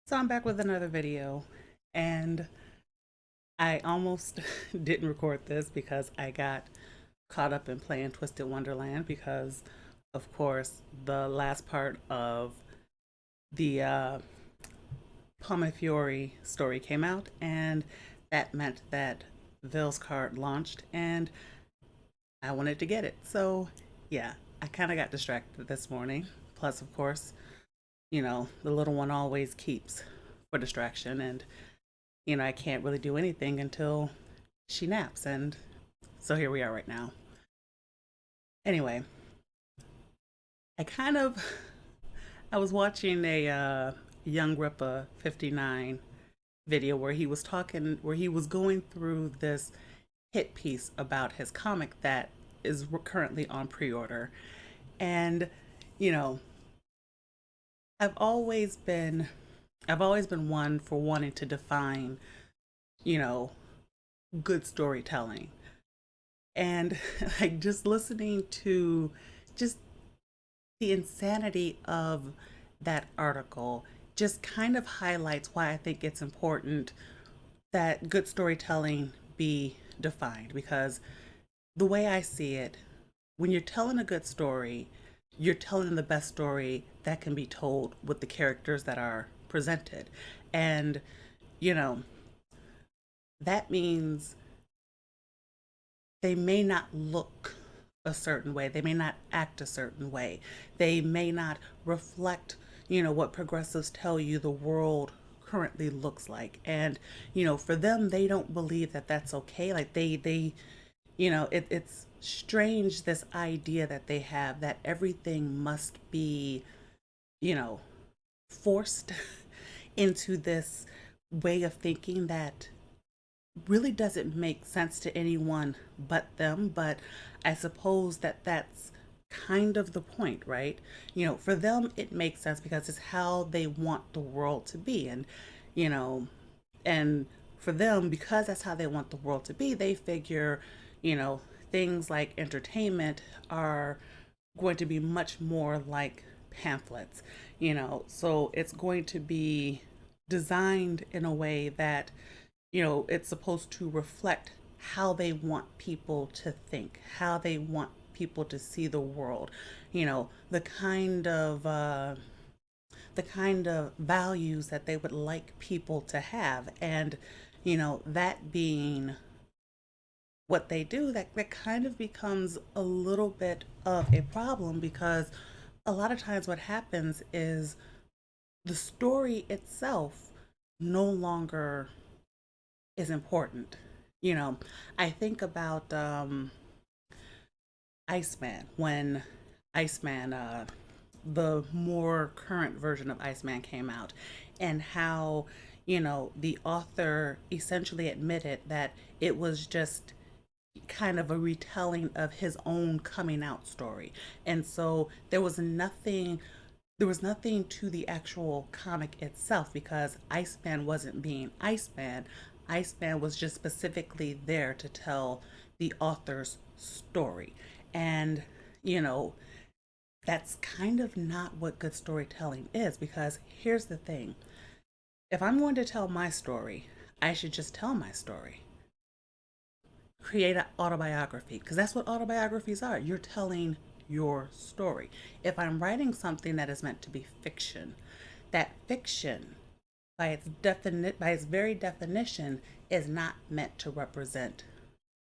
So I'm back with another video, and I almost didn't record this because I got caught up in playing Twisted Wonderland because, of course, the last part of the Palma Fiore story came out, and that meant that Ville's card launched, and I wanted to get it. So, yeah, I kind of got distracted this morning. Plus, of course, the little one always keeps for distraction, and I can't really do anything until she naps. And so here we are right now. Anyway, I kind of, I was watching a Young Rippa 59 video where where he was going through this hit piece about his comic that is currently on pre order. And, you know, I've always been, I've always been one for wanting to define, you know, good storytelling. And like just listening to just the insanity of that article just kind of highlights why I think it's important that good storytelling be defined. Because the way I see it, when you're telling a good story, you're telling the best story that can be told with the characters that are presented. And, you know, that means they may not look a certain way. They may not act a certain way. They may not reflect, what progressives tell you the world currently looks like. And, for them, they don't believe that that's okay. Like it's strange this idea that they have that everything must be, you know, forced into this way of thinking that really doesn't make sense to anyone but them. But I suppose that that's kind of the point, right? For them, it makes sense because it's how they want the world to be. You know, and for them, because that's how they want the world to be, they figure, you know, things like entertainment are going to be much more like pamphlets, so it's going to be designed in a way that it's supposed to reflect how they want people to think, how they want people to see the world, the kind of values that they would like people to have. And, that being what they do, that kind of becomes a little bit of a problem because a lot of times what happens is the story itself no longer is important. You know, I think about Iceman when Iceman, the more current version of Iceman came out, and how, the author essentially admitted that it was just kind of a retelling of his own coming out story. And so there was nothing to the actual comic itself because Iceman wasn't being Iceman. Iceman was just specifically there to tell the author's story. And, you know, that's kind of not what good storytelling is because here's the thing, if I'm going to tell my story, I should just tell my story. Create an autobiography because that's what autobiographies are. You're telling your story. If I'm writing something that is meant to be fiction, that fiction by its very definition is not meant to represent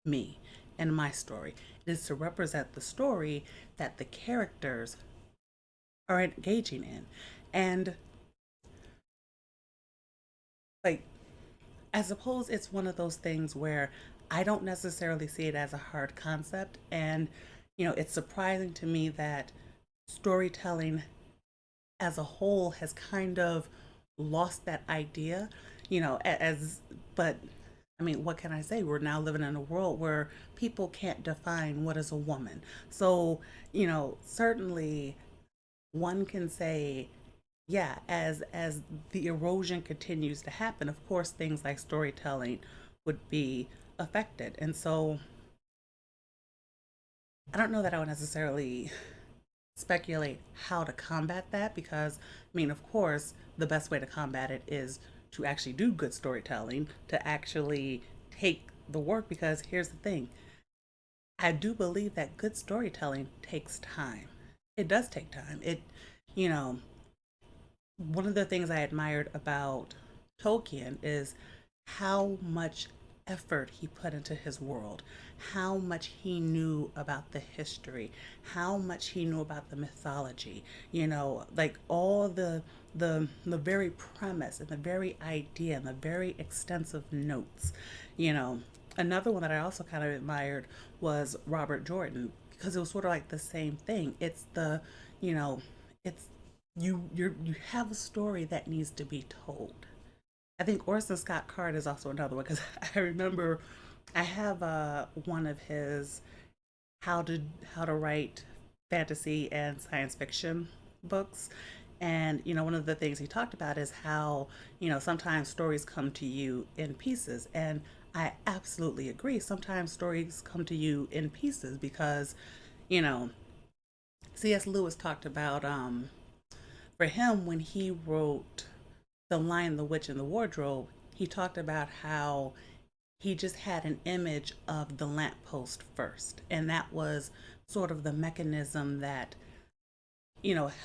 me and my story. It is to represent the story that the characters are engaging in. And like I suppose it's one of those things where I don't necessarily see it as a hard concept. And, it's surprising to me that storytelling as a whole has kind of lost that idea, but I mean, what can I say? We're now living in a world where people can't define what is a woman. So, certainly one can say, yeah, as the erosion continues to happen, of course things like storytelling would be affected. And so I don't know that I would necessarily speculate how to combat that because, I mean, of course, the best way to combat it is to actually do good storytelling, to actually take the work. Because here's the thing, I do believe that good storytelling takes time. It does take time. You know, one of the things I admired about Tolkien is how much effort he put into his world, how much he knew about the history, how much he knew about the mythology, like all the very premise and the very idea and the very extensive notes, you know. Another one that I also kind of admired was Robert Jordan because it was sort of like the same thing. You know, it's you have a story that needs to be told. I think Orson Scott Card is also another one because I remember I have one of his how to how to write fantasy and science fiction books. And one of the things he talked about is how sometimes stories come to you in pieces, and I absolutely agree. Sometimes stories come to you in pieces because you know C.S. Lewis talked about for him when he wrote The Lion, the Witch, and the Wardrobe, he talked about how he just had an image of the lamppost first. And that was sort of the mechanism that,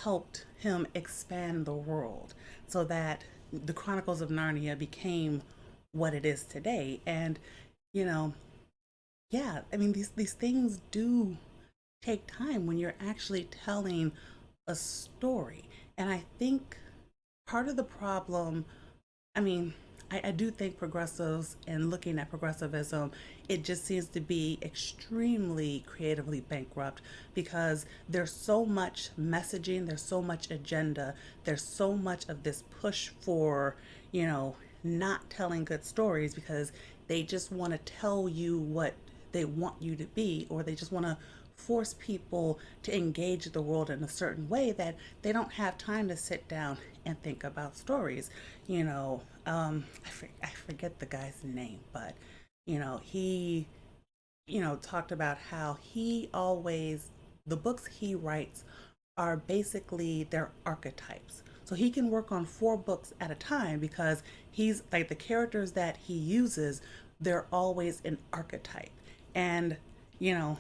helped him expand the world so that the Chronicles of Narnia became what it is today. And, you know, yeah, I mean, these things do take time when you're actually telling a story. And I think part of the problem, I mean, I do think progressives and looking at progressivism, it just seems to be extremely creatively bankrupt because there's so much messaging, there's so much agenda, there's so much of this push for, not telling good stories because they just want to tell you what they want you to be, or they just want to force people to engage the world in a certain way that they don't have time to sit down and think about stories. I forget the guy's name, but he talked about how he always the books he writes are basically their archetypes. So he can work on 4 books at a time because he's like the characters that he uses, they're always an archetype. And, you know,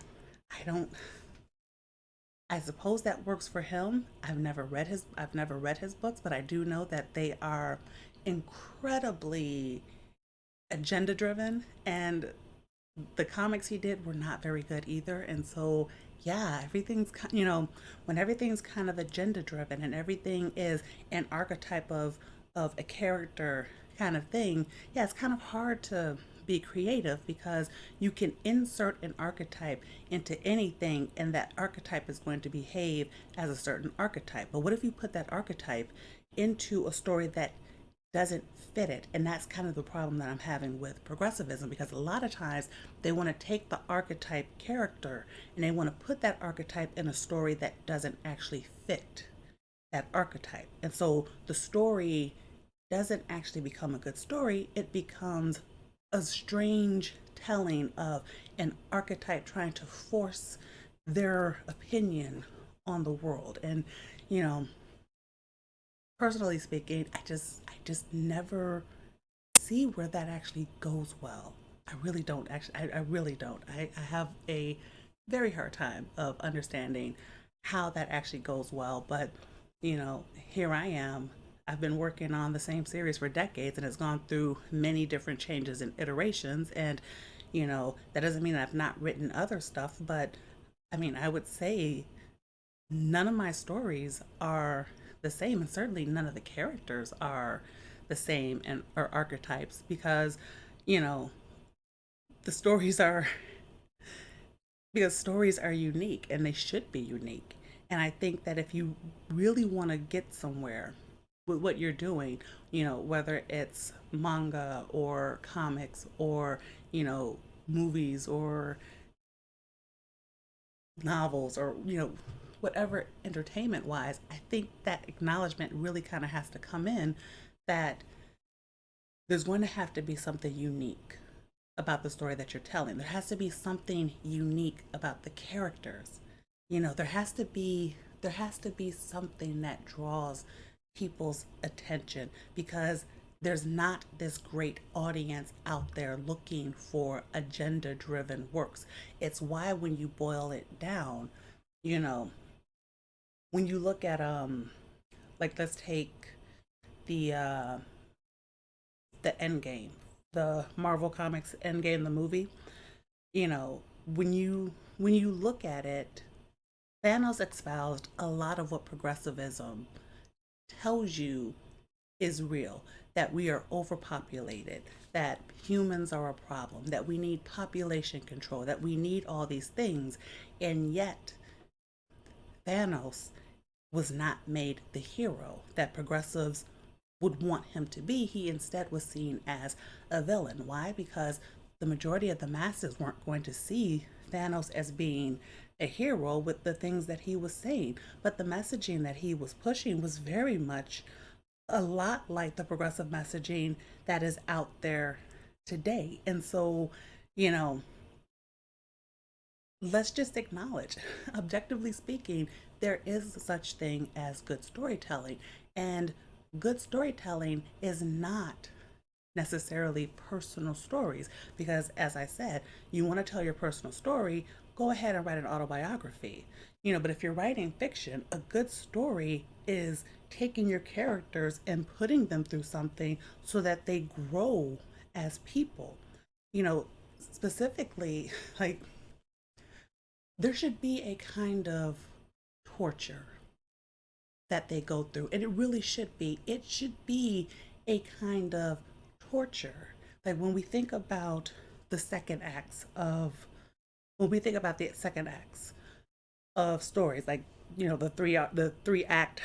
I don't I suppose that works for him. I've never read his books, but I do know that they are incredibly agenda driven, and the comics he did were not very good either. And so, yeah, when everything's kind of agenda driven and everything is an archetype of a character kind of thing, yeah, it's kind of hard to be creative because you can insert an archetype into anything and that archetype is going to behave as a certain archetype. But what if you put that archetype into a story that doesn't fit it? And that's kind of the problem that I'm having with progressivism because a lot of times they want to take the archetype character and they want to put that archetype in a story that doesn't actually fit that archetype. And so the story doesn't actually become a good story, it becomes a strange telling of an archetype trying to force their opinion on the world. And, you know, personally speaking, I just never see where that actually goes well. I really don't actually. I really don't. I have a very hard time of understanding how that actually goes well. But here I am. I've been working on the same series for decades, and it's gone through many different changes and iterations. And that doesn't mean I've not written other stuff, but I mean, I would say none of my stories are the same, and certainly none of the characters are the same and or archetypes because you know the stories are because stories are unique and they should be unique. And I think that if you really want to get somewhere with what you're doing, whether it's manga or comics or movies or novels or whatever entertainment wise, I think that acknowledgement really kind of has to come in that there's going to have to be something unique about the story that you're telling. There has to be something unique about the characters. There has to be There has to be something that draws people's attention because there's not this great audience out there looking for agenda driven works. It's why when you boil it down, you know, when you look at like let's take the uh the end game, the Marvel Comics end game, the movie, you know, when you look at it, Thanos espoused a lot of what progressivism tells you is real, that we are overpopulated, that humans are a problem, that we need population control, that we need all these things. And yet, Thanos was not made the hero that progressives would want him to be. He instead was seen as a villain. Why? Because the majority of the masses weren't going to see Thanos as being a hero with the things that he was saying. But the messaging that he was pushing was very much a lot like the progressive messaging that is out there today. And so, you know, let's just acknowledge, objectively speaking, there is such thing as good storytelling. And good storytelling is not necessarily personal stories because as I said, you want to tell your personal story, go ahead and write an autobiography. But if you're writing fiction, a good story is taking your characters and putting them through something so that they grow as people. You know, specifically, like there should be a kind of torture that they go through. And it really should be. It should be a kind of torture. Like when we think about the second acts of, when we think about the second acts of stories, like, the three act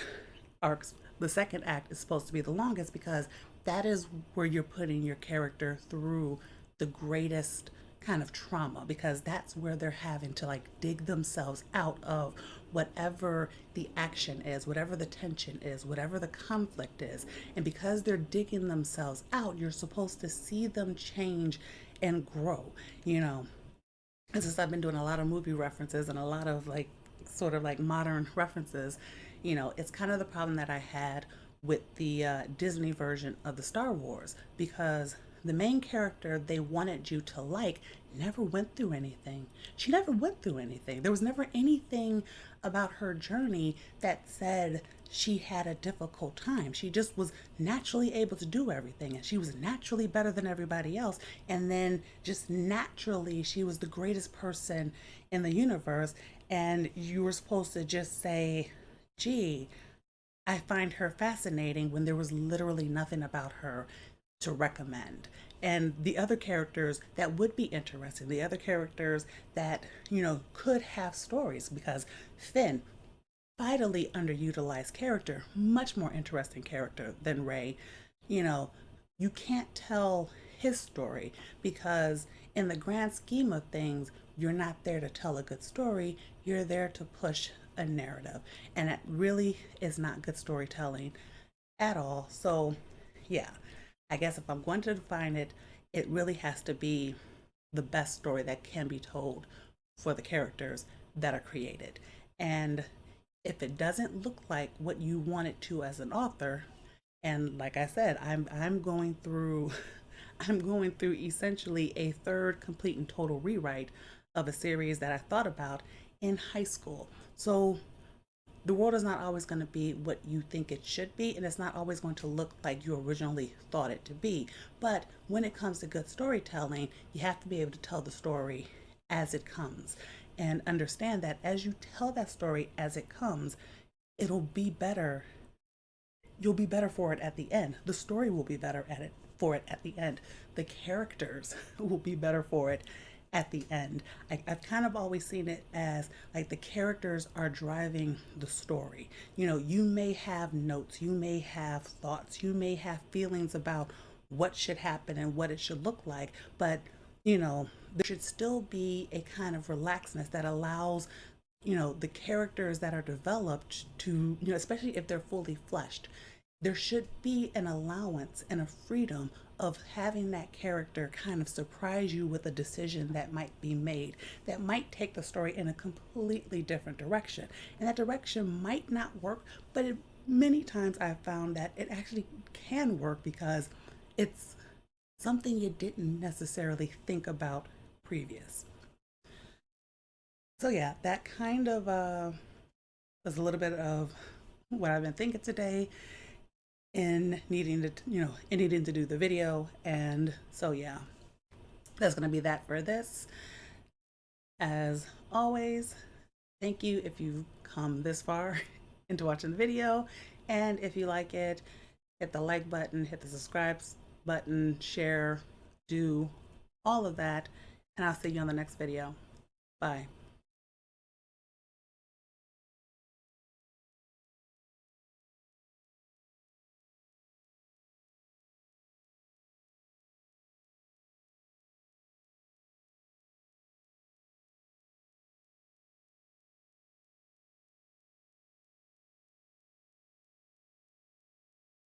arcs, the second act is supposed to be the longest because that is where you're putting your character through the greatest kind of trauma because that's where they're having to like dig themselves out of whatever the action is, whatever the tension is, whatever the conflict is. And because they're digging themselves out, you're supposed to see them change and grow, you know. And since I've been doing a lot of movie references and a lot of like sort of like modern references, it's kind of the problem that I had with the Disney version of the Star Wars because the main character they wanted you to like never went through anything. She never went through anything. There was never anything about her journey that said she had a difficult time. She just was naturally able to do everything and she was naturally better than everybody else. And then just naturally, she was the greatest person in the universe. And you were supposed to just say, gee, I find her fascinating when there was literally nothing about her to recommend. And the other characters that would be interesting, the other characters that, could have stories because Finn, vitally underutilized character, much more interesting character than Ray. You know, you can't tell his story because, in the grand scheme of things, you're not there to tell a good story, you're there to push a narrative. And that really is not good storytelling at all. So, yeah, I guess if I'm going to define it, it really has to be the best story that can be told for the characters that are created. And if it doesn't look like what you want it to as an author, and like I said, I'm going through I'm going through essentially a third complete and total rewrite of a series that I thought about in high school. So the world is not always going to be what you think it should be, and it's not always going to look like you originally thought it to be. But when it comes to good storytelling, you have to be able to tell the story as it comes and understand that as you tell that story as it comes, it'll be better. You'll be better for it at the end. The story will be better at it for it at the end. The characters will be better for it at the end. I've kind of always seen it as like the characters are driving the story. You may have notes, you may have thoughts, you may have feelings about what should happen and what it should look like, but there should still be a kind of relaxedness that allows the characters that are developed to, especially if they're fully fleshed, there should be an allowance and a freedom of having that character kind of surprise you with a decision that might be made that might take the story in a completely different direction. And that direction might not work, but many times I've found that it actually can work because it's something you didn't necessarily think about previous. So yeah, that kind of was a little bit of what I've been thinking today in needing to, in needing to do the video. And so yeah, that's going to be that for this. As always, thank you if you've come this far into watching the video. And if you like it, hit the like button, hit the subscribe button, share, do all of that. And I'll see you on the next video. Bye.